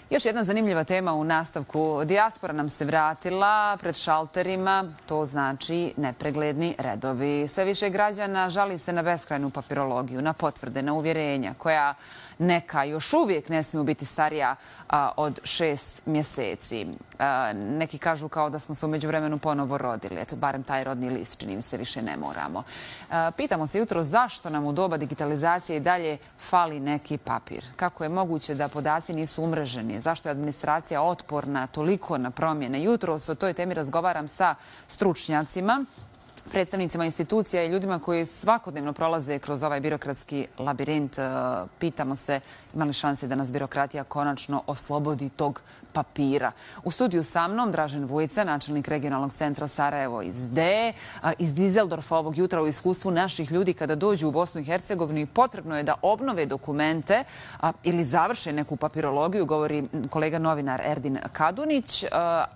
Još jedna zanimljiva tema u nastavku. Dijaspora nam se vratila pred šalterima, to znači nepregledni redovi. Sve više građana žali se na beskrajnu papirologiju, na potvrde, na uvjerenja, koja neka još uvijek ne smiju biti starija od 6 mjeseci. Neki kažu kao da smo se u međuvremenu ponovo rodili. Eto, barem taj rodni list, čini mi se, više ne moramo. Pitamo se jutro zašto nam u doba digitalizacije i dalje fali neki papir. Kako je moguće da podaci nisu umreženi? Zašto je administracija otporna toliko na promjene? Jutro o toj temi razgovaram sa stručnjacima, predstavnicima institucija i ljudima koji svakodnevno prolaze kroz ovaj birokratski labirint. Pitamo se ima li šanse da nas birokratija konačno oslobodi tog papira. U studiju sa mnom Dražen Vujica, načelnik regionalnog centra Sarajevo iz DE, iz Dizeldorfa ovog jutra u iskustvu naših ljudi kada dođu u Bosnu i Hercegovinu i potrebno je da obnove dokumente ili završe neku papirologiju, govori kolega novinar Erdin Kadunić,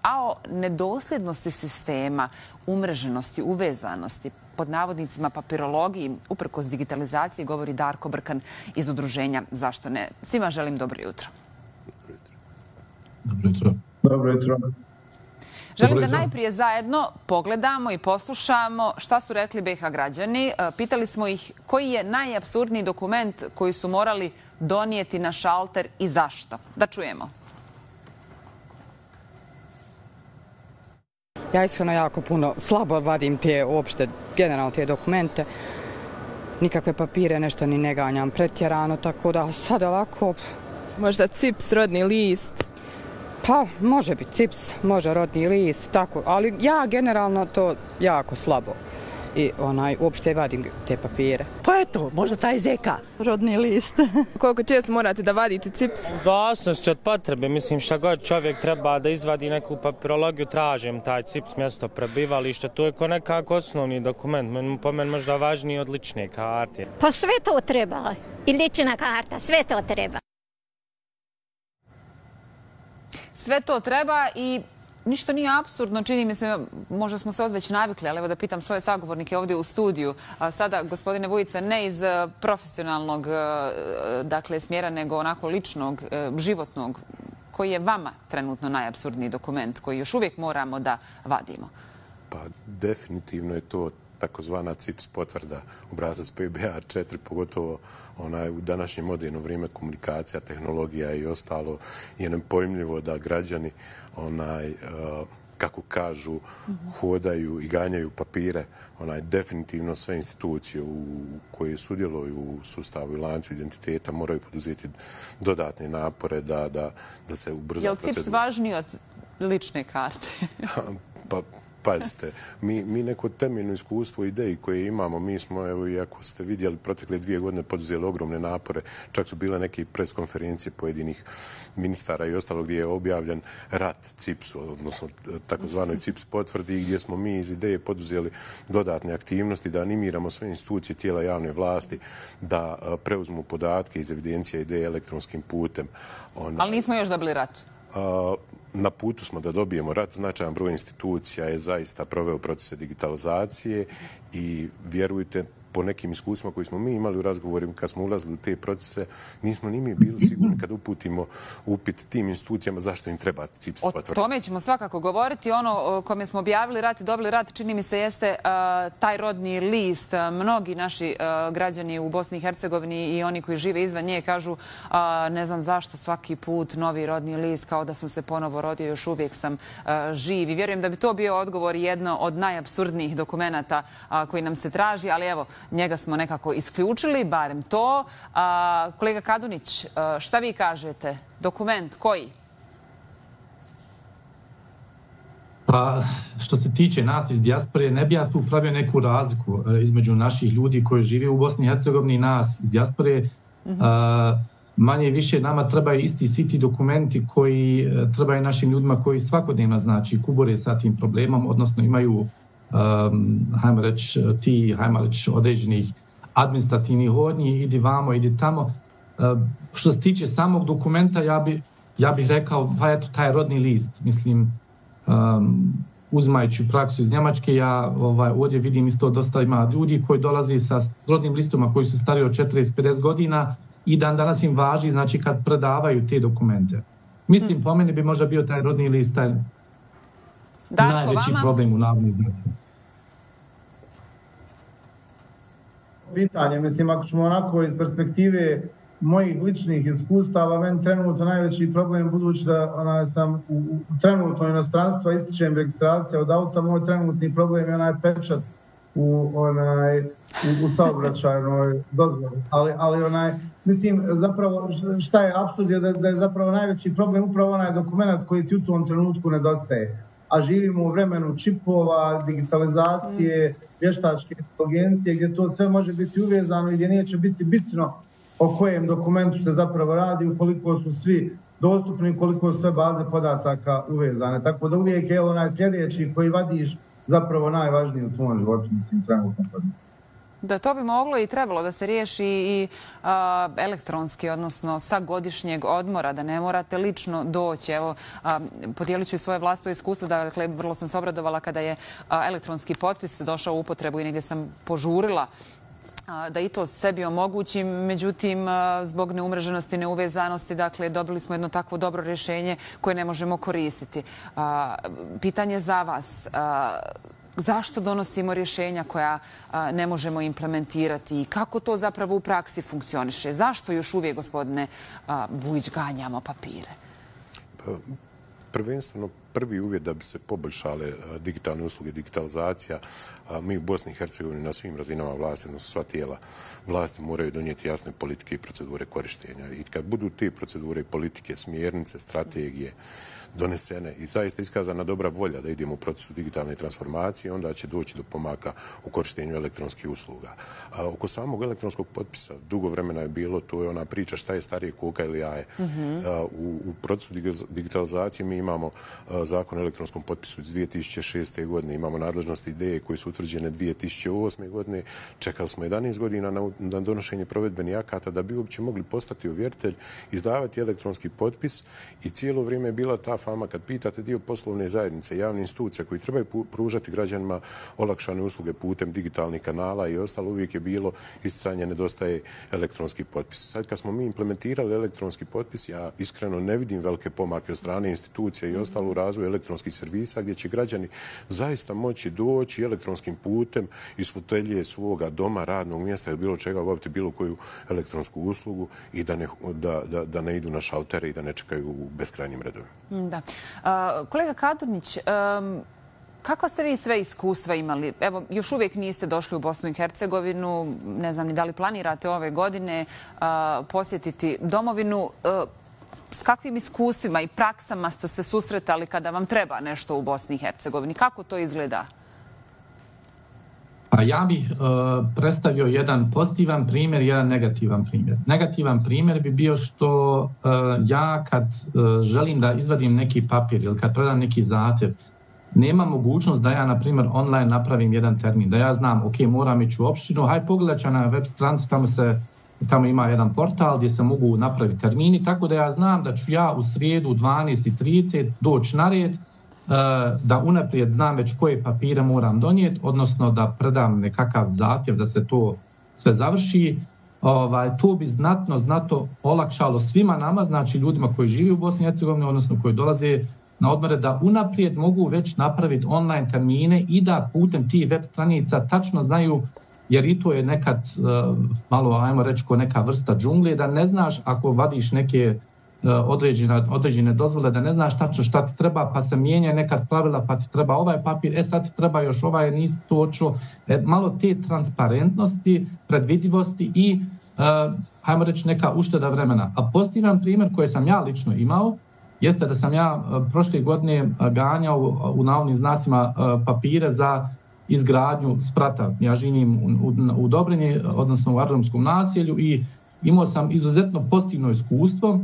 a o nedosljednosti sistema, umreženosti, uvezanosti, pod navodnicima papirologiji, uprkos digitalizaciji, govori Darko Brkan iz udruženja Zašto ne. Svima želim dobro jutro. Dobro jutro. Dobro jutro. Želim da najprije zajedno pogledamo i poslušamo šta su rekli BiH građani. Pitali smo ih koji je najapsurdniji dokument koji su morali donijeti na šalter i zašto. Da čujemo. Ja iskreno jako puno slabo vadim generalno te dokumente. Nikakve papire, nešto ni ne ganjam pretjerano, tako da sad ovako... Možda CIPS, rodni list? Pa, može biti CIPS, može rodni list, tako, ali ja generalno to jako slabo. I uopšte vadim te papire. Pa eto, možda taj ZK. Rodni list. Koliko često morate da vadite CIPS? Zavisnosti od potrebe, mislim šta god čovjek treba da izvadi neku papirologiju, tražim taj CIPS, mjesto prebivališta, to je ko nekako osnovni dokument, po meni možda važniji od lične karte. Pa sve to treba, i lična karta, sve to treba. Sve to treba i ništa nije apsurdno, čini mi se, možda smo se odveć navikli, ali evo da pitam svoje sagovornike ovdje u studiju. Sada, gospodine Vujica, ne iz profesionalnog smjera, nego onako ličnog, životnog, koji je vama trenutno najapsurdniji dokument koji još uvijek moramo da vadimo? Pa definitivno je to takozvana CIPS potvrda, obrazac PBA4, pogotovo u današnje moderno vrijeme komunikacija, tehnologija i ostalo je nepojmljivo da građani, kako kažu, hodaju i ganjaju papire. Definitivno sve institucije koje sudjeluju u sustavu i lancu identiteta moraju poduzeti dodatne napore da se ubrza procedura. Je li CIPS važniji od lične karte? Pa, pazite, mi neko temeljno iskustvo ideji koje imamo, mi smo, evo, i ako ste vidjeli, protekle 2 godine poduzeli ogromne napore, čak su bile neke preskonferencije pojedinih ministara i ostalog gdje je objavljen rat CIPS-u, odnosno takozvanoj CIPS potvrdi, gdje smo mi iz ideje poduzeli dodatne aktivnosti da animiramo sve institucije tijela javne vlasti da preuzmu podatke iz evidencija ideje elektronskim putem. Ali nismo još dobili rat? Na putu smo da dobijemo rat. Značajan broj institucija je zaista proveo procese digitalizacije i vjerujte, po nekim iskustvima koji smo mi imali u razgovorima kad smo ulazili u te procese, nismo ni mi bili sigurni kad uputimo upit tim institucijama zašto im treba CIPS potvrda. O tome ćemo svakako govoriti. Ono kome smo objavili rat i dobili rat, čini mi se, jeste taj rodni list. Mnogi naši građani u Bosni i Hercegovini i oni koji žive izvan nje kažu ne znam zašto svaki put novi rodni list, kao da sam se ponovo rodio, još uvijek sam živ. I vjerujem da bi to bio odgovor jedno od najapsurdnijih dokumenata koji nam se traži, ali evo, njega smo nekako isključili, barem to. Kolega Kadunić, šta vi kažete? Dokument koji? Pa, što se tiče nas iz dijaspore, ne bi ja tu pravio neku razliku između naših ljudi koji žive u Bosni i Hercegovini i nas iz dijaspore. Manje i više nama trebaju isti svi ti dokumenti koji trebaju našim ljudima koji svakodnevno, znači, kubore sa tim problemom, odnosno imaju hajmo reći, određenih administrativnih hodnji, idi vamo, idi tamo. Što se tiče samog dokumenta, ja bih rekao, pa eto, taj rodni list, mislim, uzimajući praksu iz Njemačke, ja ovdje vidim isto dosta ima ljudi koji dolaze sa rodnim listoma koji su stariji od 40-50 godina i dan danas im važi, znači, kad predavaju te dokumente. Mislim, po meni bi možda bio taj rodni list taj najveći problem u navodnim znacima. Pitanje, mislim, ako ćemo onako iz perspektive mojih ličnih iskustava, meni trenutno najveći problem, budući da sam u trenutno inostranstvo, ističem registracija od auta, moj trenutni problem je onaj pečat u saobraćajnoj dozvoli. Ali mislim, zapravo, šta je apsurd je da je zapravo najveći problem upravo onaj dokument koji ti u tom trenutku nedostaje. A živimo u vremenu čipova, digitalizacije, vještačke inteligencije, gdje to sve može biti uvezano i gdje neće biti bitno o kojem dokumentu se zapravo radi, ukoliko su svi dostupni, ukoliko su sve baze podataka uvezane. Tako da uvijek je onaj sljedeći koji vadiš zapravo najvažniji u tvom životu, mislim, trenutno podnici. Da, to bi moglo i trebalo da se riješi i elektronski, odnosno sa godišnjeg odmora, da ne morate lično doći. Evo, podijelit ću svoje vlastito iskustvo, dakle, vrlo sam se obradovala kada je elektronski potpis došao u upotrebu i negdje sam požurila da i to sebi omogućim, međutim, zbog neumreženosti, neuvezanosti, dakle, dobili smo jedno takvo dobro rješenje koje ne možemo koristiti. Pitanje za vas. Zašto donosimo rješenja koja ne možemo implementirati i kako to zapravo u praksi funkcioniše? Zašto još uvijek, gospodine Vujić, ganjamo papire? Prvenstveno, prvi uvjet da bi se poboljšale digitalne usluge, digitalizacija, mi u Bosni i Hercegovini na svim razinama vlasti, odnosno sva tijela vlasti moraju donijeti jasne politike i procedure korištenja. I kad budu te procedure i politike, smjernice, strategije donesene i zaista iskazana dobra volja da idemo u procesu digitalne transformacije, onda će doći do pomaka u korištenju elektronskih usluga. Oko samog elektronskog potpisa dugo vremena je bilo, to je ona priča šta je starije, koka ili jaje. U procesu digitalizacije mi imamo zakon o elektronskom potpisu iz 2006. godine, imamo nadležnosti ideje koje su utvrđene 2008. godine, čekali smo 11 godina na donošenje provedbenih akata da bi uopće mogli postati ovjeritelj, izdavati elektronski potpis i cijelo vrijeme je bila ta fama kad pitate dio poslovne zajednice, javne institucije koji trebaju pružati građanima olakšane usluge putem digitalnih kanala i ostalo, uvijek je bilo isticanje nedostaje elektronski potpis. Sad kad smo mi implementirali elektronski potpis, ja iskreno ne vidim velike pomake od strane institucija i ostalo u razvoju elektronskih servisa gdje će građani zaista moći doći elektronskim putem iz fotelje svoga doma, radnog mjesta ili bilo čega obaviti bilo koju elektronsku uslugu i da ne idu na šaltere i da ne čekaju u beskrajnim redovima. Da. Kolega Kadunić, kakva ste vi sve iskustva imali? Evo, još uvijek niste došli u Bosnu i Hercegovinu, ne znam ni da li planirate ove godine posjetiti domovinu. S kakvim iskustvima i praksama ste se susretali kada vam treba nešto u Bosni i Hercegovini? Kako to izgleda? Pa ja bih predstavio jedan pozitivan primjer i jedan negativan primjer. Negativan primjer bi bio što ja kad želim da izvadim neki papir ili kad predam neki zahtjev, nema mogućnost da ja, na primjer, online napravim jedan termin. Da ja znam, ok, moram ići u opštinu, haj pogledat ću na web stranicu, tamo ima jedan portal gdje se mogu napraviti termini, tako da ja znam da ću ja u srijedu u 12:30 doći na red, da unaprijed znam već koje papire moram donijeti, odnosno da predam nekakav zahtjev da se to sve završi. To bi znatno olakšalo svima nama, znači ljudima koji žive u Bosni i Hercegovini, odnosno koji dolaze na odmore, da unaprijed mogu već napraviti online termine i da putem tih web stranica tačno znaju, jer i to je nekad malo, ajmo reći, ko neka vrsta džungle, da ne znaš ako vadiš neke određene dozvole, da ne znaš tačno šta ti treba, pa se mijenja nekad pravila, pa ti treba ovaj papir, sad ti treba još ovaj, nisi to očuo. Malo te transparentnosti, predvidivosti i, ajmo reći, neka ušteda vremena. A pozitivan primjer koji sam ja lično imao, jeste da sam ja prošle godine ganjao u navodnim znacima papire za izgradnju sprata. Ja živim u Dobrinji, odnosno u aerodromskom naselju, i imao sam izuzetno pozitivno iskustvo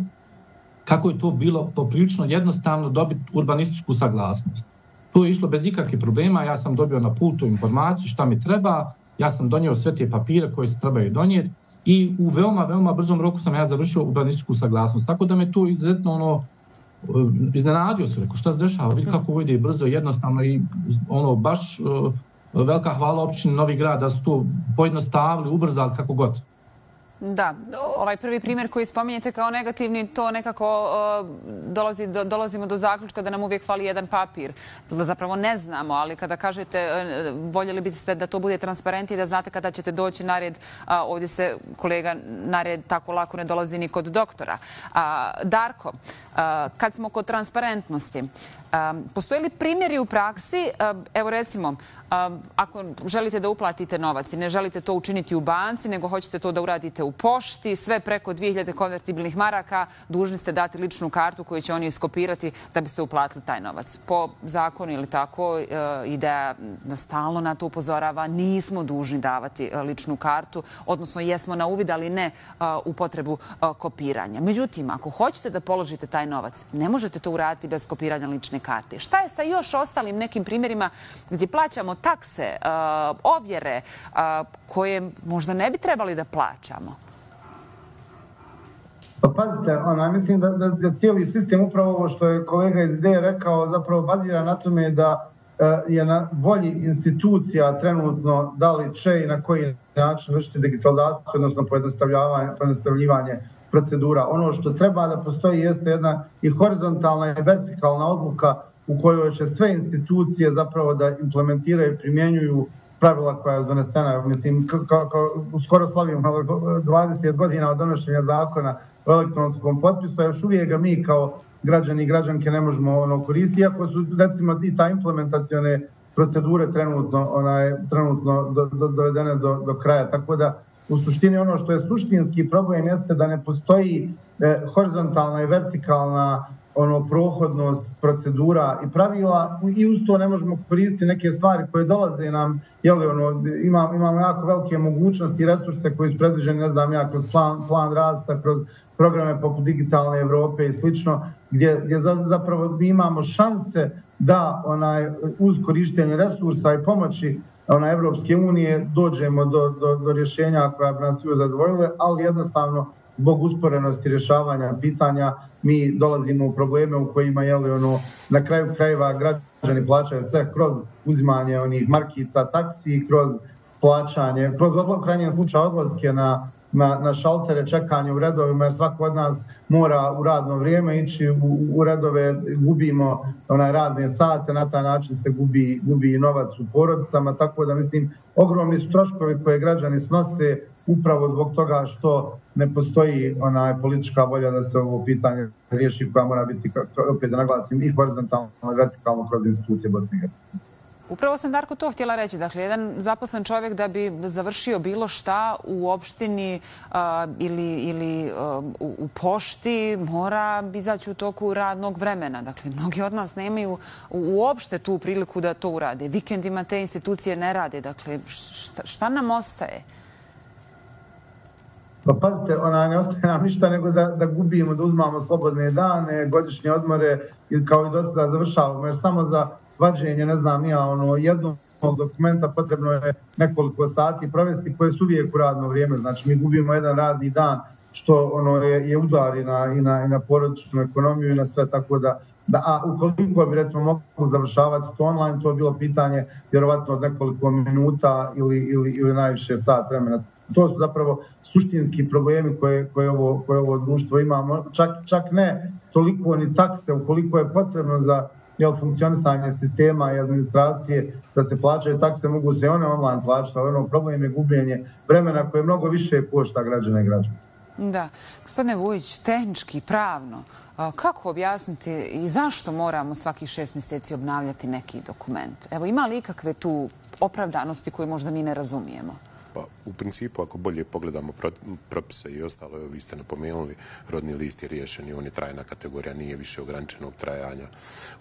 kako je to bilo poprilično jednostavno dobiti urbanističku saglasnost. To je išlo bez ikakvih problema, ja sam dobio na putu informaciju šta mi treba, ja sam donio sve te papire koje se trebaju donijeti i u veoma brzom roku sam ja završio urbanističku saglasnost. Tako da me to izuzetno iznenadio se, rekao šta se dešava, vidi kako ovo ide brzo, jednostavno i baš velika hvala općini Novi Grad da su to pojednostavili, ubrzali kako god. Da, ovaj prvi primjer koji spominjete kao negativni, to nekako dolazimo do zaključka da nam uvijek fali jedan papir. Da zapravo ne znamo, ali kada kažete voljeli biste da to bude transparent i da znate kada ćete doći na red, ovdje se kolega na red tako lako ne dolazi ni kod doktora. Darko, kad smo kod transparentnosti, postoje li primjeri u praksi, evo recimo, ako želite da uplatite novac i ne želite to učiniti u banci, nego hoćete to da uradite u pošti, sve preko 2000 konvertibilnih maraka, dužni ste dati ličnu kartu koju će oni iskopirati da biste uplatili taj novac. Po zakonu ili tako, ideja da stalno na to upozorava, nismo dužni davati ličnu kartu, odnosno jesmo na uvid, ali ne u potrebu kopiranja. Međutim, ako hoćete da položite taj novac, ne možete to uraditi bez kopiranja lične karte. Šta je sa još ostalim nekim primjerima gdje plaćamo takse, ovjere koje možda ne bi trebali da plaćamo? Pa pazite, mislim da cijeli sistem, upravo ovo što je kolega iz IDE rekao, zapravo bazira na tome da je na volji institucija trenutno da li će i na koji način vršiti digitalizaciju, odnosno pojednostavljivanje procedura. Ono što treba da postoji jeste jedna i horizontalna i vertikalna odluka u kojoj će sve institucije zapravo da implementiraju i primjenjuju pravila koja je donesena. Mislim, skoro slavimo 20 godina od donošenja zakona o elektronskom potpisu, a još uvijek ga mi kao građani i građanke ne možemo koristiti, iako su recimo i ta implementacione procedure trenutno dovedene do kraja. Tako da u suštini ono što je suštinski problem jeste da ne postoji horizontalna i vertikalna prohodnost procedura i pravila i uz to ne možemo koristiti neke stvari koje dolaze nam, imamo jako velike mogućnosti i resurse koji su predviđeni, ne znam ja, kroz plan rasta, kroz programe poput Digitalne Evrope i slično, gdje zapravo mi imamo šanse da uz korištenje resursa i pomoći Evropske unije dođemo do rješenja koja bi nas svi zadovoljile, ali jednostavno zbog usporenosti rješavanja pitanja mi dolazimo u probleme u kojima na kraju krajeva građani plaćaju sve kroz uzimanje onih markica, taksi, kroz plaćanje, kroz u krajnjem slučaju odlaske na šaltere, čekanje u redovima, jer svako od nas mora u radno vrijeme ići u redove, gubimo radne sate, na taj način se gubi i novac u porodicama, tako da mislim ogromni su troškovi koje građani snose upravo zbog toga što ne postoji politička volja da se ovo pitanje riješi, koja mora biti, opet da naglasim, i horizontalno i vertikalno kroz institucije Bosne i Hercegovine. Upravo sam, Darko, to htjela reći. Dakle, jedan zaposlen čovjek da bi završio bilo šta u opštini ili u pošti mora izaći u toku radnog vremena. Dakle, mnogi od nas nemaju uopšte tu priliku da to urade. Vikendima te institucije ne rade. Dakle, šta nam ostaje? Pa pazite, ne ostaje nam ništa nego da gubimo, da uzmamo slobodne dane, godišnje odmore i kao i do sada završavamo. Jer samo za vađenje, ne znam, jednog dokumenta potrebno je nekoliko sati provesti koje su uvijek u radno vrijeme. Znači, mi gubimo jedan radni dan, što je udar i na porodičnu ekonomiju i na sve, tako da a ukoliko bi recimo mogli završavati to online, to je bilo pitanje vjerovatno od nekoliko minuta ili najviše sat vremena. To su zapravo suštinski problemi koje ovo društvo imamo. Čak ne toliko ni takse, ukoliko je potrebno za funkcionisanje sistema i administracije da se plaćaju takse, mogu se one online plaćati, ali problem je gubljenje vremena koje mnogo više košta građana i građana. Da. Gospodine Vujić, tehnički, pravno, kako objasniti i zašto moramo svakih 6 mjeseci obnavljati neki dokument? Evo, ima li ikakve tu opravdanosti koje možda mi ne razumijemo? Pa, u principu, ako bolje pogledamo propise i ostalo, vi ste napomenuli, rodni list je riješen i on je trajna kategorija, nije više ograničenog trajanja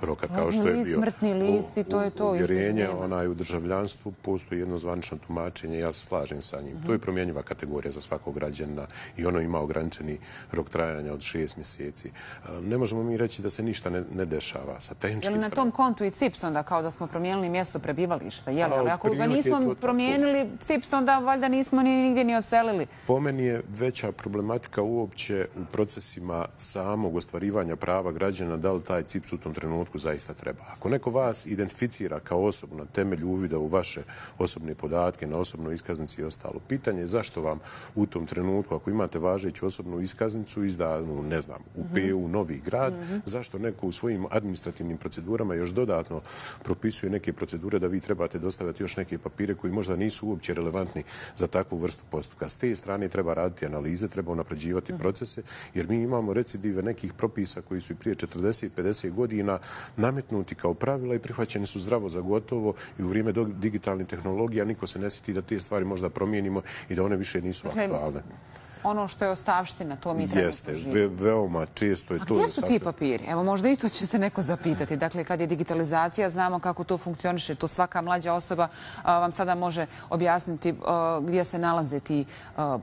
roka kao što je bio. Smrtni list i to je to. Uvjerenje, u državljanstvu postoji jedno zvanično tumačenje, ja se slažem sa njim. To je promjenjiva kategorija za svakog građanina i ono ima ograničeni rok trajanja od 6 mjeseci. Ne možemo mi reći da se ništa ne dešava sa tehničkim strane. Je li na tom kontu i CIPS onda kao da smo promijenili mjesto prebivališta? Ali ako ga nismo promijenili CIPS, onda valjda nismo nigdje ni odselili. Po meni je veća problematika uopće u procesima samog ostvarivanja prava građana, da li taj CIPS u tom trenutku zaista treba. Ako neko vas identificira kao osobu na temelju uvida u vaše osobne podatke, na osobnoj iskaznici i ostalo, pitanje je zašto vam u tom trenutku, ako imate važeću osobnu iskaznicu izdanu, ne znam, u PU Novi Grad, zašto neko u svojim administrativnim procedurama još dodatno propisuje neke procedure da vi trebate dostavljati još neke papire koji možda nisu uopće relevantni za takvu vrstu postupka. S te strane treba raditi analize, treba unapređivati procese, jer mi imamo recidive nekih propisa koji su i prije 40-50 godina nametnuti kao pravila i prihvaćeni su zdravo za gotovo i u vrijeme digitalnih tehnologija niko se ne sjeti da te stvari možda promijenimo i da one više nisu aktualne. Ono što je ostavština, to mi treba poživjeti. Jeste, veoma često je to... A gdje su ti papiri? Evo, možda i to će se neko zapitati. Dakle, kad je digitalizacija, znamo kako to funkcioniše. To svaka mlađa osoba vam sada može objasniti gdje se nalaze ti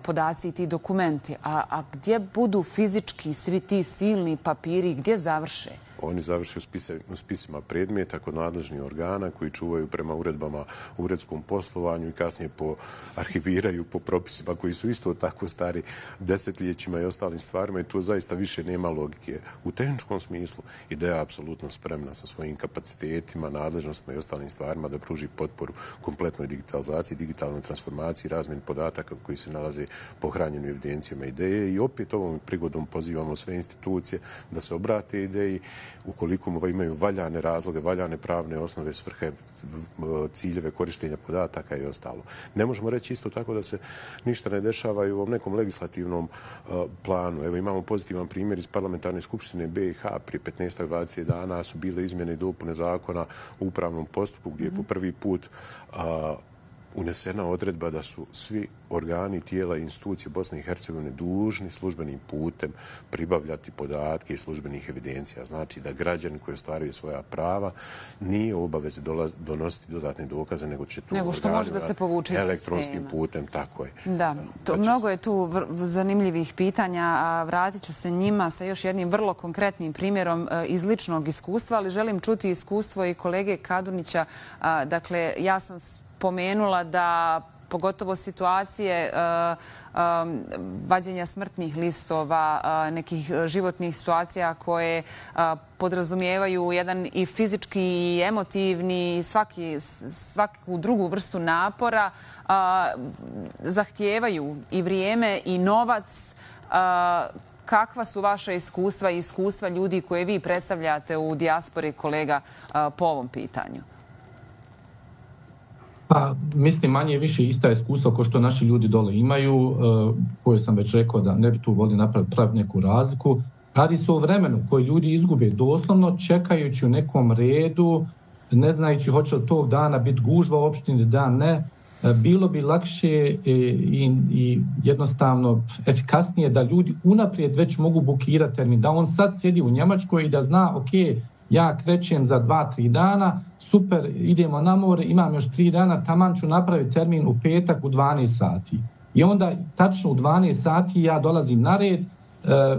podaci i ti dokumenti. A gdje budu fizički svi ti silni papiri, gdje završe? Oni završe u spisima predmeta kod nadležnih organa koji čuvaju prema uredbama u uredskom poslovanju i kasnije arhiviraju po propisima koji su isto tako stari desetljećima i ostalim stvarima i tu zaista više nema logike. U tehničkom smislu ideja je apsolutno spremna sa svojim kapacitetima, nadležnostima i ostalim stvarima da pruži potporu kompletnoj digitalizaciji, digitalnoj transformaciji, razmjeni podataka koji se nalaze pohranjeni u evidencijama ideje i opet ovom prigodom pozivamo sve institucije da se obrate ideji ukoliko imaju valjane razloge, valjane pravne osnove, svrhe, ciljeve korištenja podataka i ostalo. Ne možemo reći isto tako da se ništa ne dešava i u ovom nekom legislativnom planu. Evo imamo pozitivan primjer iz Parlamentarne skupštine BiH. Prije 15-20 dana su bile izmjene i dopune zakona u upravnom postupku gdje je po prvi put unesena odredba da su svi organi, tijela i institucije Bosne i Hercegovine dužni službenim putem pribavljati podatke iz službenih evidencija. Znači da građani koji ostvaruju svoja prava nije obavez donositi dodatne dokaze, nego će to elektronskim putem. Tako je. Da, mnogo je tu zanimljivih pitanja, a vratit ću se njima sa još jednim vrlo konkretnim primjerom iz ličnog iskustva, ali želim čuti iskustvo i kolege Kadunića. Dakle, ja sam pomenula da pogotovo situacije vađenja smrtnih listova, nekih životnih situacija koje podrazumijevaju jedan i fizički i emotivni i svaku drugu vrstu napora, zahtijevaju i vrijeme i novac. Kakva su vaša iskustva i iskustva ljudi koje vi predstavljate u dijaspori, kolega, po ovom pitanju? Pa, mislim, manje više ista iskustva kao što naši ljudi dole imaju, koje sam već rekao da ne bi tu volili napraviti neku razliku. Radi se o vremenu koji ljudi izgube doslovno čekajući u nekom redu, ne znajući hoće li tog dana biti gužva u opštini, da ne. Bilo bi lakše i jednostavno efikasnije da ljudi unaprijed već mogu bukirati termin, da on sad sjedi u Njemačkoj i da zna, ok, ja krećem za 2-3 dana, super, idemo na more, imam još 3 dana, taman ću napraviti termin u petak u 12 sati. I onda tačno u 12 sati ja dolazim na red,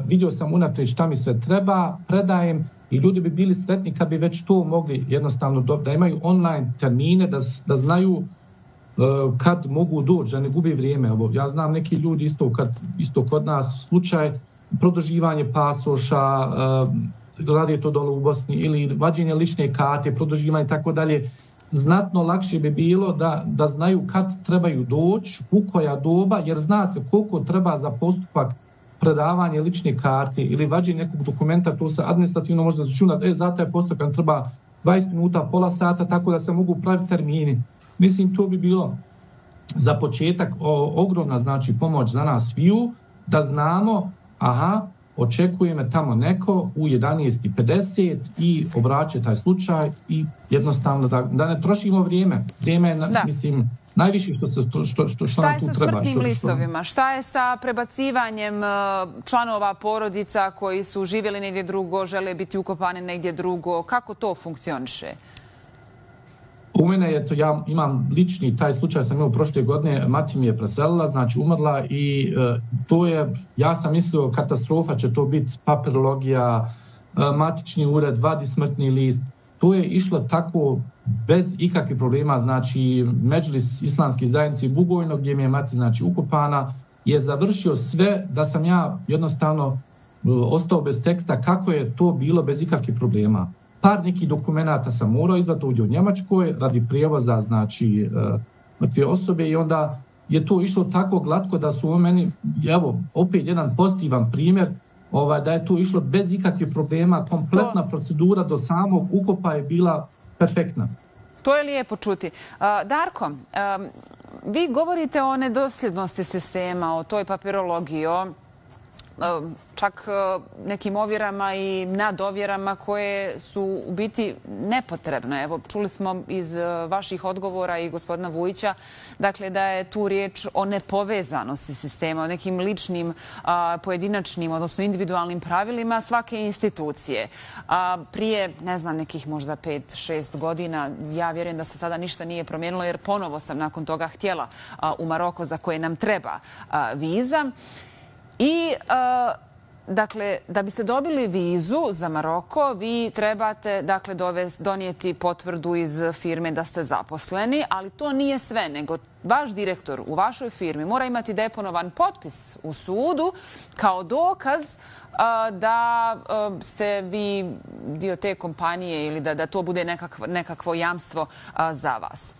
vidio sam unaprijed šta mi sve treba, predajem i ljudi bi bili sretni kad bi već to mogli jednostavno da imaju online termine, da znaju kad mogu doći, da ne gubi vrijeme. Ja znam neki ljudi isto kod nas slučaj produživanje pasoša, radi to dole u Bosni, ili vađenje lične karte, produživanje i tako dalje. Znatno lakše bi bilo da znaju kad trebaju doći, u koja doba, jer zna se koliko treba za postupak predavanje lične karte ili vađenje nekog dokumenta, to se administrativno može začunati, za taj postupak treba 20 minuta, pola sata, tako da se mogu praviti termini. Mislim, to bi bilo za početak ogromna pomoć za nas sviju, da znamo, očekuje me tamo neko u 11:50 i obraća taj slučaj i jednostavno da ne trošimo vrijeme. Vrijeme je, mislim, najviše što nam tu treba. Šta je sa smrtnim listovima? Šta je sa prebacivanjem članova porodica koji su živjeli negdje drugo, žele biti ukopani negdje drugo? Kako to funkcioniše? U mene je to, ja imam lični taj slučaj, sam imao prošle godine, mati mi je preselila, znači umrla i to je, ja sam mislio katastrofa će to biti papirologija, matični ured, vadi smrtni list. To je išlo tako bez ikakvih problema, znači Medžlis islamske zajednice Bugojno, gdje mi je mati znači ukopana, je završio sve da sam ja jednostavno ostao bez teksta kako je to bilo bez ikakvih problema. Par nekih dokumenata sam morao izvati ovdje u Njemačkoj radi prijevoza, znači mrtve osobe, i onda je to išlo tako glatko da su meni, evo, opet jedan pozitivan primjer, da je to išlo bez ikakvih problema, kompletna procedura do samog ukopa je bila perfektna. To je lijepo čuti. Darko, vi govorite o nedosljednosti sistema, o toj papirologiji, o čak nekim ovjerama i nadovjerama koje su u biti nepotrebne. Evo, čuli smo iz vaših odgovora i gospodina Vujića, dakle, da je tu riječ o nepovezanosti sistema, o nekim ličnim, pojedinačnim, odnosno individualnim pravilima svake institucije. Prije, ne znam, nekih možda 5-6 godina, ja vjerujem da se sada ništa nije promijenilo, jer ponovo sam nakon toga htjela u Maroko, za koje nam treba viza. I, dakle, da biste dobili vizu za Maroko, vi trebate, dakle, donijeti potvrdu iz firme da ste zaposleni, ali to nije sve, nego vaš direktor u vašoj firmi mora imati deponovan potpis u sudu kao dokaz da ste vi dio te kompanije ili da to bude nekakvo jamstvo za vas.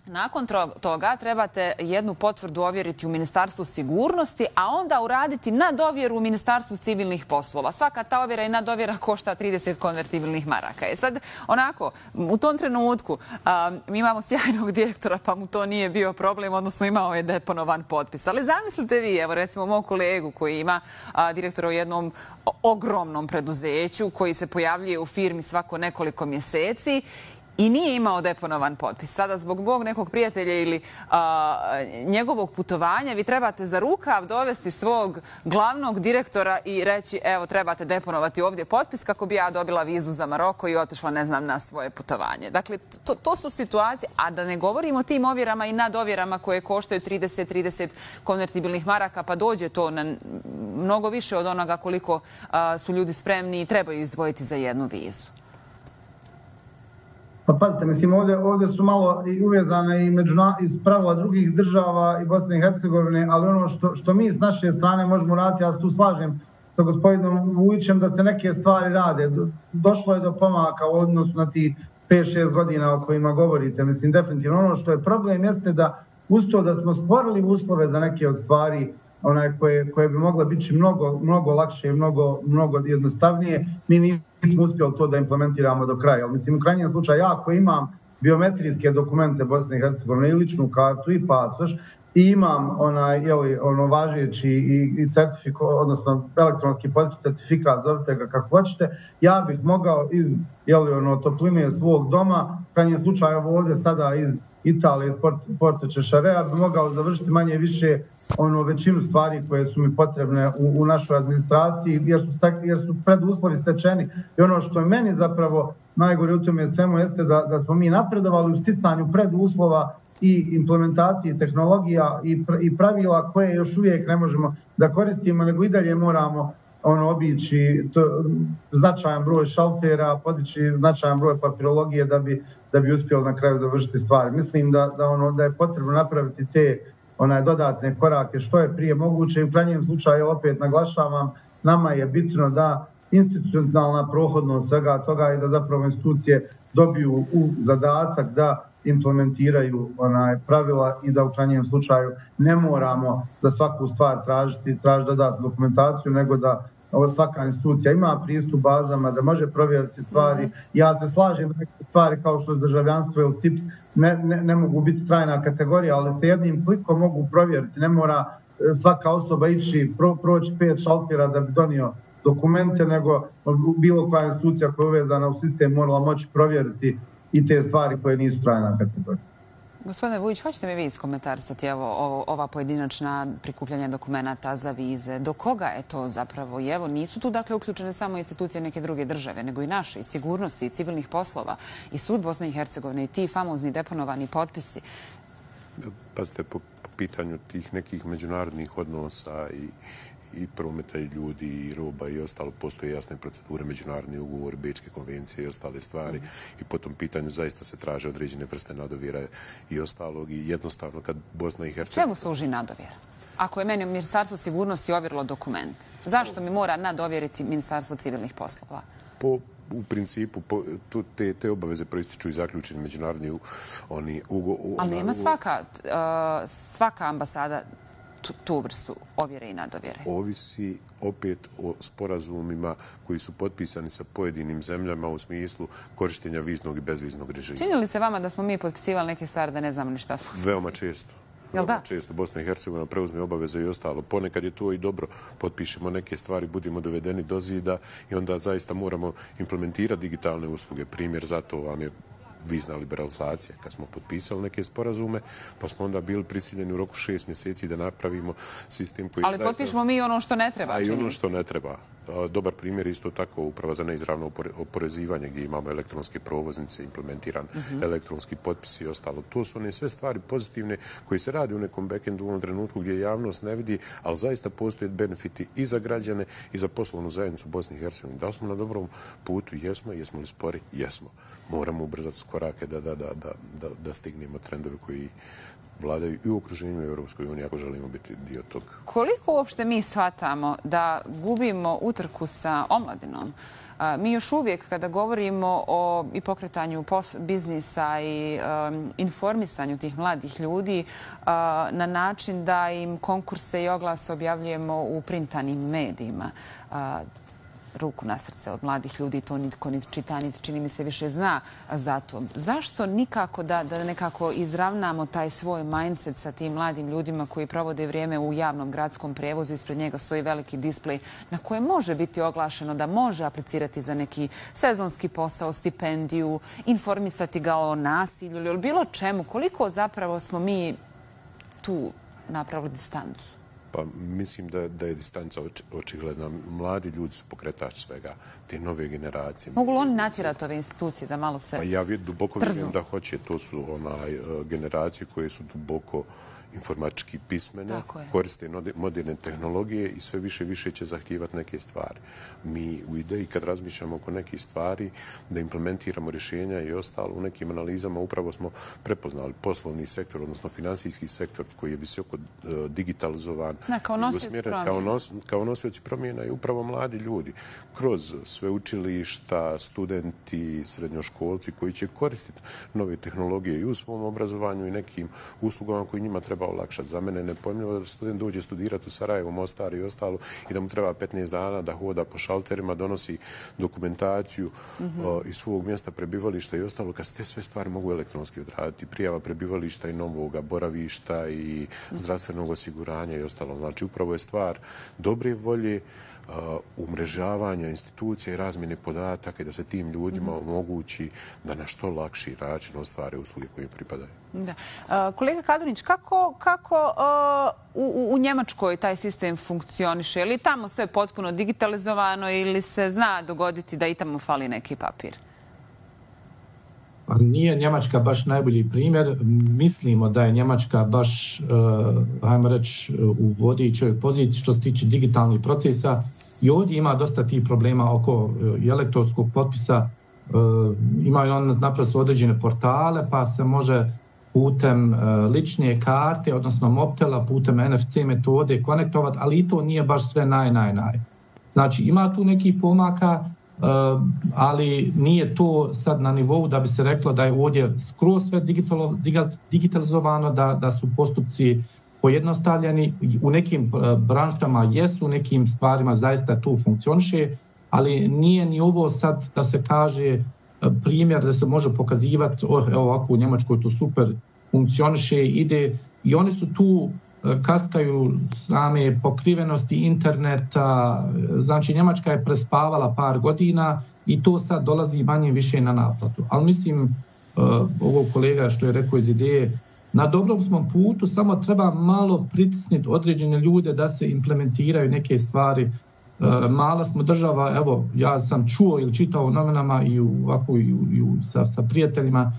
Nakon toga trebate jednu potvrdu ovjeriti u Ministarstvu sigurnosti, a onda uraditi nadovjeru u Ministarstvu civilnih poslova. Svaka ta ovjera i nadovjera košta 30 konvertibilnih maraka. Sad, onako, u tom trenutku mi imamo sjajnog direktora, pa mu to nije bio problem, odnosno imao je deponovan potpis. Ali zamislite vi, evo recimo mog kolegu koji ima direktora u jednom ogromnom preduzeću koji se pojavljuje u firmi svako nekoliko mjeseci i nije imao deponovan potpis. Sada zbog mog nekog prijatelja ili njegovog putovanja vi trebate za rukav dovesti svog glavnog direktora i reći, evo, trebate deponovati ovdje potpis kako bi ja dobila vizu za Maroko i otišla, ne znam, na svoje putovanje. Dakle, to su situacije, a da ne govorimo o tim ovjerama i nadovjerama koje koštaju 30 konvertibilnih maraka, pa dođe to na mnogo više od onoga koliko su ljudi spremni i trebaju izdvojiti za jednu vizu. Pa pazite, mislim, ovdje su malo i uvezane i iz pravila drugih država i Bosne i Hercegovine, ali ono što mi s naše strane možemo raditi, ja se tu slažem sa gospodinom Vujićem, da se neke stvari rade. Došlo je do pomaka u odnosu na ti 5-6 godina o kojima govorite. Mislim, definitivno ono što je problem jeste da uz to da smo stvorili uslove za neke od stvari koje bi mogle biti mnogo lakše i mnogo jednostavnije, mi nismo uspjeli to da implementiramo do kraja. Mislim, u krajnjem slučaju, ja ako imam biometrijske dokumente Bosne i Hercegovine i ličnu kartu i pasoš i imam važeći i certifikat, odnosno elektronski potpis, certifikat, zovite ga kako hoćete, ja bih mogao iz topline svog doma, u krajnjem slučaju ovdje sada iz Italije, iz Porto Češarea, bi mogao završiti manje više većinu stvari koje su mi potrebne u našoj administraciji, jer su preduslovi stečeni. I ono što je meni zapravo najgore u tome svemu jeste da smo mi napredovali u sticanju preduslova i implementaciji tehnologija i pravila koje još uvijek ne možemo da koristimo, nego i dalje moramo obići značajan broj šaltera, podići značajan broj papirologije da bi uspjeli na kraju završiti stvari. Mislim da je potrebno napraviti te dodatne korake što je prije moguće i u krajnjem slučaju, opet naglašavam, nama je bitno da institucionalna prohodnost svega toga i da zapravo institucije dobiju u zadatak da implementiraju pravila i da u krajnjem slučaju ne moramo za svaku stvar tražiti dodatnu dokumentaciju, nego da svaka institucija ima pristup bazama, da može provjeriti stvari. Ja se slažem da neke stvari kao što je državljanstvo ili CIPS ne mogu biti trajna kategorija, ali se jednim klikom mogu provjeriti. Ne mora svaka osoba ići proći 5 šaltera da bi donio dokumente, nego bilo koja institucija koja je uvezana u sistem morala moći provjeriti i te stvari koje nisu trajna kategorija. Gospodine Vujić, hoćete mi vi iskomentarisati ova pojedinačna prikupljanja dokumenata za vize? Do koga je to zapravo? I evo, nisu tu dakle uključene samo institucije neke druge države, nego i naše, i sigurnosti, i civilnih poslova, i sud Bosne i Hercegovine, i ti famozni deponovani potpisi. Pazite, po pitanju tih nekih međunarodnih odnosa i i prometa i ljudi i roba i ostalo. Postoje jasne procedure, međunarodni ugovor, Bečke konvencije i ostale stvari. I po tom pitanju zaista se traže određene vrste nadovjera i ostalog. I jednostavno kad Bosna i Hercegovina... Čemu služi nadovjera? Ako je meni Ministarstvo sigurnosti ovjerilo dokument, zašto mi mora nadovjeriti Ministarstvo civilnih poslova? U principu te obaveze proističu i zaključeni međunarodni ugovor. Ali nema svaka ambasada tu vrstu ovjere i nadovjere. Ovisi opet o sporazumima koji su potpisani sa pojedinim zemljama u smislu korištenja viznog i bezviznog režima. Čini li se vama da smo mi potpisivali neke stvari da ne znamo ni šta smo? Veoma često. Često Bosna i Hercegovina preuzme obaveze i ostalo. Ponekad je to i dobro. Potpišemo neke stvari, budemo dovedeni do zida i onda zaista moramo implementirati digitalne usluge. Primjer za to vam je vizna liberalizacija. Kad smo potpisali neke sporazume, pa smo onda bili prisiljeni u roku 6 mjeseci da napravimo sistem koji... Ali potpišemo mi ono što ne treba. A i ono što ne treba. Dobar primjer isto tako Uprava za neizravno oporezivanje gdje imamo elektronske provoznice, implementiran elektronski potpis i ostalo. To su one sve stvari pozitivne koji se radi u nekom backendu u ovom trenutku gdje javnost ne vidi, ali zaista postoje benefiti i za građane i za poslovnu zajednicu Bosne i Hercegovine. Da li smo na dobrom putu? Jesmo. Jesmo li spori? Jesmo. Moramo ubrzati korake da stignemo trendove koji vladaju i u okruženju i u Europskoj uniji ako želimo biti dio tog. Koliko uopšte mi shvatamo da gubimo utrku sa omladinom? Mi još uvijek kada govorimo o i pokretanju biznisa i informisanju tih mladih ljudi na način da im konkurse i oglase objavljujemo u printanim medijima, ruku na srce od mladih ljudi, to nitko niti čita, niti čini mi se više zna za to. Zašto nikako da nekako izravnamo taj svoj mindset sa tim mladim ljudima koji provode vrijeme u javnom gradskom prevozu, ispred njega stoji veliki displej na kojem može biti oglašeno da može aplicirati za neki sezonski posao, stipendiju, informisati ga o nasilju ili o bilo čemu. Koliko zapravo smo mi tu napravili distancu? Pa mislim da je distanca očigledna. Mladi ljudi su pokretač svega, te nove generacije. Mogu li oni natjerati ove institucije da malo se Pa ja duboko vidim da hoće. To su generacije koje su duboko informatički pismene, koriste moderne tehnologije i sve više će zahtijevati neke stvari. Mi u ideji kad razmišljamo oko nekih stvari da implementiramo rješenja i ostalo u nekim analizama upravo smo prepoznali poslovni sektor, odnosno financijski sektor koji je visoko digitalizovan i usmjeren kao nosioci promjena i upravo mladi ljudi. Kroz sveučilišta, studenti, srednjoškolci koji će koristiti nove tehnologije i u svom obrazovanju i nekim uslugama koji njima treba olakšati. Za mene nepojmljivo da student dođe studirati u Sarajevo, Mostar i ostalo i da mu treba 15 dana da hoda po šalterima, donosi dokumentaciju iz svog mjesta prebivališta i ostalo, kad se te sve stvari mogu elektronski odraditi. Prijava prebivališta i novoga boravišta i zdravstvenog osiguranja i ostalo. Znači, upravo je stvar dobre volje, umrežavanja institucija i razmjene podataka i da se tim ljudima omogući da na što lakši način ostvare usluge koje im pripadaju. Kolega Kadunić, kako u Njemačkoj taj sistem funkcioniše? Je li tamo sve potpuno digitalizovano ili se zna dogoditi da i tamo fali neki papir? Nije Njemačka baš najbolji primjer. Mislimo da je Njemačka baš, hajmo reći, u vodećoj poziciji što se tiče digitalnih procesa. I ovdje ima dosta tih problema oko elektronskog potpisa. Imaju on naprosto određene portale, pa se može putem lične karte, odnosno mobitela, putem NFC metode konektovati, ali i to nije baš sve naj. Znači, ima tu nekih pomaka, ali nije to sad na nivou da bi se reklo da je ovdje skroz sve digitalizovano, da su postupci pojednostavljeni. U nekim branšama jesu, u nekim stvarima zaista tu funkcioniše, ali nije ni ovo sad da se kaže primjer da se može pokazivati ovako u Njemačkoj to super funkcioniše, ide i oni su tu kaskaju same pokrivenosti interneta. Znači, Njemačka je prespavala par godina i to sad dolazi manje više na naplatu. Ali mislim, ovo kolega što je rekao iz ideje, na dobrom smo putu, samo treba malo pritisniti određene ljude da se implementiraju neke stvari. Mala smo država, evo, ja sam čuo ili čitao u novinama i sa prijateljima,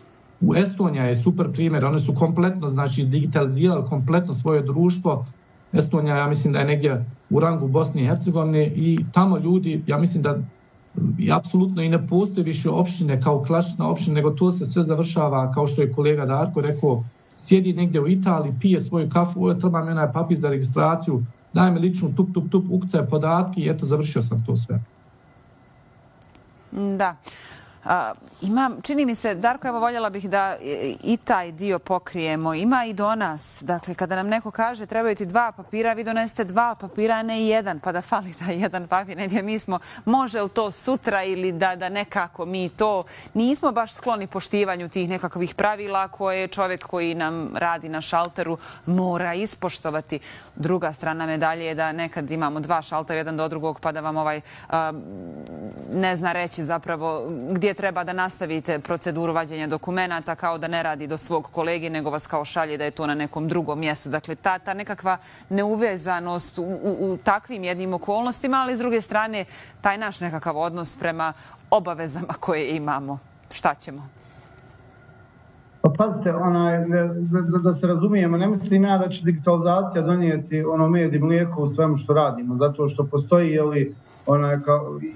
Estonija je super primjer, oni su kompletno, znači, izdigitalizirali kompletno svoje društvo Estonija, ja mislim da je negdje u rangu Bosne i Hercegovine i tamo ljudi, ja mislim da apsolutno i ne postoje više opštine kao klasična opština, nego to se sve završava, kao što je kolega Darko rekao, sjedi negdje u Italiji, pije svoju kafu, treba mi onaj papir za registraciju, daj mi ličnu, tup, ukucaj podatke i eto, završio sam to sve. Da. Čini mi se, Darko, evo voljela bih da i taj dio pokrijemo. Ima i do nas. Dakle, kada nam neko kaže trebaju ti 2 papira, vi donesete 2 papira, a ne 1, pa da fali da 1 papir. Negdje mi smo, može li to sutra ili da nekako mi to nismo baš skloni poštivanju tih nekakvih pravila koje čovjek koji nam radi na šalteru mora ispoštovati. Druga strana medalje je da nekad imamo 2 šaltera, jedan do drugog, pa da vam ne zna reći zapravo gdje treba da nastavite proceduru vađenja dokumenata, kao da ne radi do svog kolege, nego vas kao šalje da je to na nekom drugom mjestu. Dakle, ta nekakva neuvezanost u takvim jednim okolnostima, ali s druge strane taj naš nekakav odnos prema obavezama koje imamo. Šta ćemo? Pa pazite, da se razumijemo, ne mislim ja da će digitalizacija donijeti med i mlijeko u svemu što radimo, zato što postoji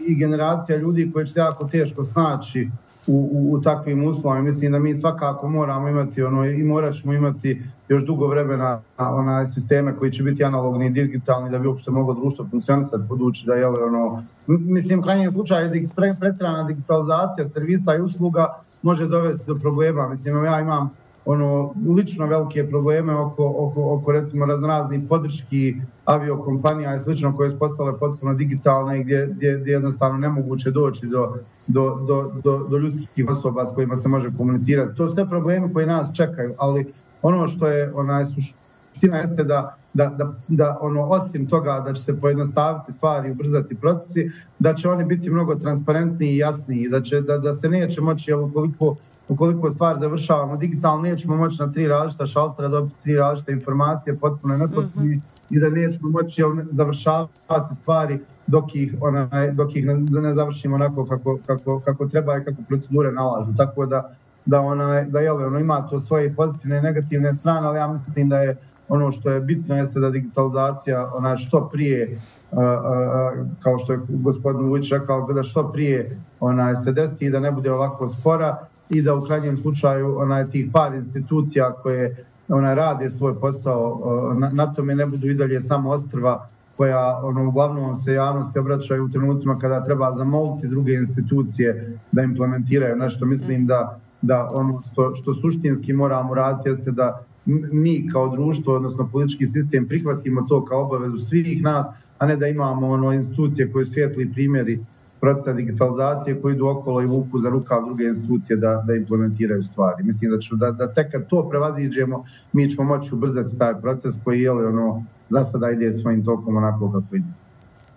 i generacija ljudi koji će se jako teško snaći u takvim uslovima. Mislim da mi svakako moramo imati i morat ćemo imati još dugo vremena sisteme koji će biti analogni i digitalni da bi uopšte moglo društvo funkcionisati, podući da je mislim, u krajnjem slučaju pretjerana digitalizacija servisa i usluga može dovesti do problema. Mislim, ja imam lično velike probleme oko recimo raznoraznih podrški aviokompanija i slično koje su postale potpuno digitalne i gdje jednostavno nemoguće doći do ljudskih osoba s kojima se može komunicirati. To su sve problemi koji nas čekaju, ali ono što je suština jeste da osim toga da će se pojednostaviti stvari i ubrzati procesi, da će oni biti mnogo transparentniji i jasniji, da se neće moći, ukoliko stvar završavamo digitalno, nećemo moći na 3 različita šaltera dobiti 3 različite informacije, potpuno nepotpuni, i da nećemo moći završavati stvari dok ih ne završimo onako kako treba i kako procedure nalažu. Tako da ima to svoje pozitivne i negativne strane, ali ja mislim da je ono što je bitno jeste da digitalizacija što prije, kao što je gospodin Vujić rekao, da što prije se desi i da ne bude ovako spora i da u krajnjem slučaju tih par institucija koje rade svoj posao, na tome ne budu i dalje samo ostrva koja uglavnom se javnosti obraćaju u trenucima kada treba zamoliti druge institucije da implementiraju nešto. Mislim da ono što suštinski moramo raditi jeste da mi kao društvo, odnosno politički sistem, prihvatimo to kao obavezu svih nas, a ne da imamo institucije koje su svijetli primjeri procesa digitalizacije koji idu okolo i vuku za rukav druge institucije da implementiraju stvari. Mislim da tek kad to prevaziđemo, mi ćemo moći ubrzati taj proces koji za sada ide svojim tokom onako kako ide.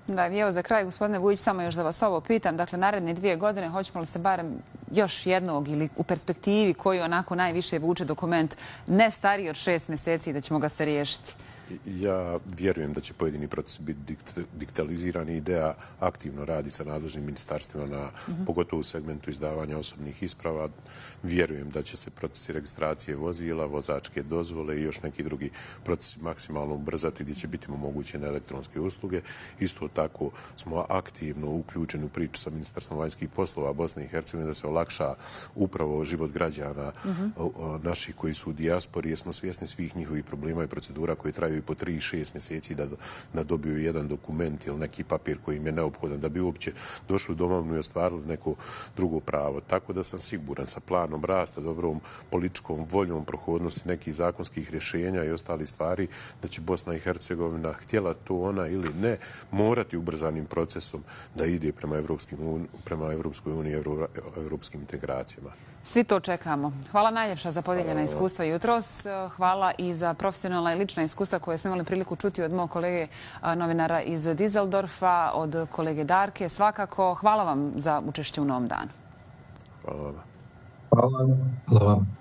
Da, i evo za kraj, gospodine Vujić, samo još da vas ovo pitam. Dakle, naredne 2 godine, hoćemo li se barem još jednog ili u perspektivi koji onako najviše vuče dokument ne stariji od 6 mjeseci da ćemo ga se riješiti? Ja vjerujem da će pojedini proces biti digitalizirani. IDEA aktivno radi sa nadležnim ministarstvima pogotovo u segmentu izdavanja osobnih isprava. Vjerujem da će se procesi registracije vozila, vozačke dozvole i još neki drugi procesi maksimalno ubrzati gdje će biti omogućene elektronske usluge. Isto tako smo aktivno uključeni u priču sa Ministarstvom vanjskih poslova Bosne i Hercegovine da se olakša upravo život građana naših koji su u dijaspori, jer smo svjesni svih njihovih problema i procedura koje traju i po 3 i 6 mjeseci da dobiju jedan dokument ili neki papir koji im je neophodan da bi uopće došli u domovinu i ostvarili neko drugo pravo. Tako da sam siguran sa planom rasta, dobrom političkom voljom, prohodnosti nekih zakonskih rješenja i ostali stvari da će Bosna i Hercegovina, htjela to ona ili ne, morati ubrzanim procesom da ide prema Evropskoj uniji i evropskim integracijama. Svi to čekamo. Hvala najljepša za podijeljena iskustva jutros. Hvala i za profesionalna i lična iskustva koje smo imali priliku čuti od mog kolege novinara iz Dizeldorfa, od kolege Darke. Svakako, hvala vam za učešće u Novom danu. Hvala vam. Hvala vam.